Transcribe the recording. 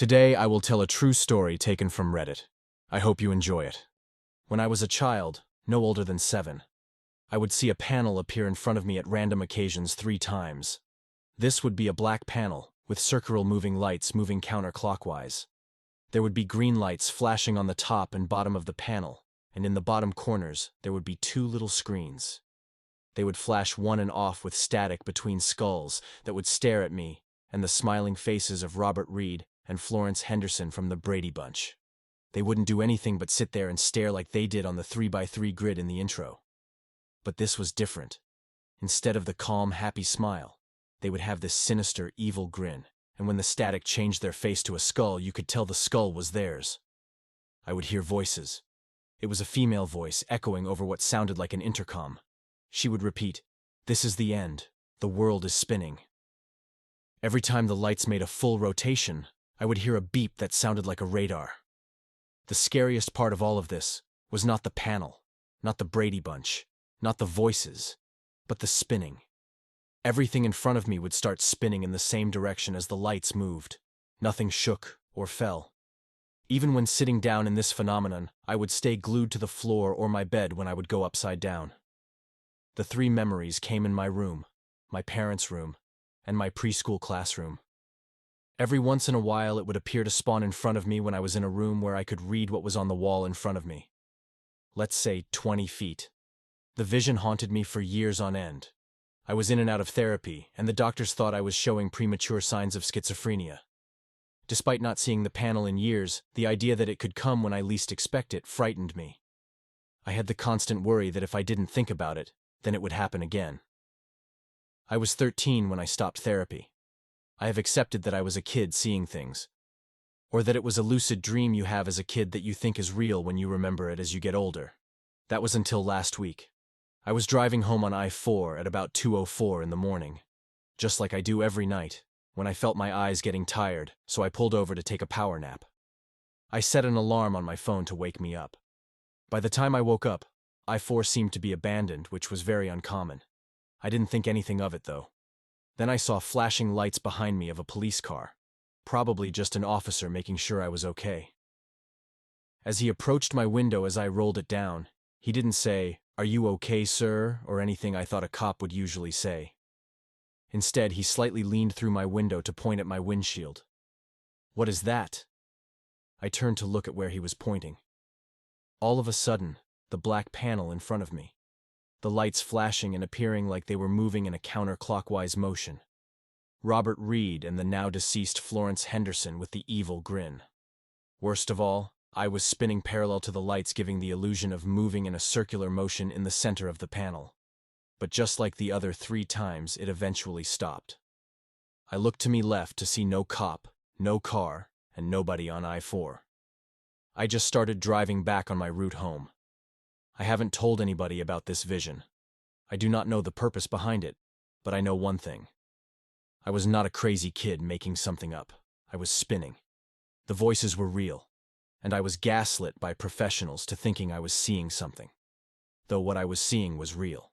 Today, I will tell a true story taken from Reddit. I hope you enjoy it. When I was a child, no older than 7, I would see a panel appear in front of me at random occasions 3 times. This would be a black panel, with circular moving lights moving counterclockwise. There would be green lights flashing on the top and bottom of the panel, and in the bottom corners, there would be 2 little screens. They would flash on and off with static between skulls that would stare at me and the smiling faces of Robert Reed and Florence Henderson from the Brady Bunch. They wouldn't do anything but sit there and stare like they did on the 3x3 grid in the intro. But this was different. Instead of the calm, happy smile, they would have this sinister, evil grin, and when the static changed their face to a skull, you could tell the skull was theirs. I would hear voices. It was a female voice echoing over what sounded like an intercom. She would repeat, "This is the end. The world is spinning." Every time the lights made a full rotation, I would hear a beep that sounded like a radar. The scariest part of all of this was not the panel, not the Brady Bunch, not the voices, but the spinning. Everything in front of me would start spinning in the same direction as the lights moved. Nothing shook or fell. Even when sitting down in this phenomenon, I would stay glued to the floor or my bed when I would go upside down. The 3 memories came in my room, my parents' room, and my preschool classroom. Every once in a while it would appear to spawn in front of me when I was in a room where I could read what was on the wall in front of me. Let's say 20 feet. The vision haunted me for years on end. I was in and out of therapy, and the doctors thought I was showing premature signs of schizophrenia. Despite not seeing the panel in years, the idea that it could come when I least expect it frightened me. I had the constant worry that if I didn't think about it, then it would happen again. I was 13 when I stopped therapy. I have accepted that I was a kid seeing things, or that it was a lucid dream you have as a kid that you think is real when you remember it as you get older. That was until last week. I was driving home on I-4 at about 2:04 in the morning, just like I do every night, when I felt my eyes getting tired, so I pulled over to take a power nap. I set an alarm on my phone to wake me up. By the time I woke up, I-4 seemed to be abandoned, which was very uncommon. I didn't think anything of it, though. Then I saw flashing lights behind me of a police car, probably just an officer making sure I was okay. As he approached my window as I rolled it down, he didn't say, "Are you okay, sir?" or anything I thought a cop would usually say. Instead, he slightly leaned through my window to point at my windshield. "What is that?" I turned to look at where he was pointing. All of a sudden, the black panel in front of me, the lights flashing and appearing like they were moving in a counterclockwise motion. Robert Reed and the now-deceased Florence Henderson with the evil grin. Worst of all, I was spinning parallel to the lights, giving the illusion of moving in a circular motion in the center of the panel. But just like the other 3 times, it eventually stopped. I looked to me left to see no cop, no car, and nobody on I-4. I just started driving back on my route home. I haven't told anybody about this vision. I do not know the purpose behind it, but I know one thing. I was not a crazy kid making something up. I was spinning. The voices were real, and I was gaslit by professionals to thinking I was seeing something, though what I was seeing was real.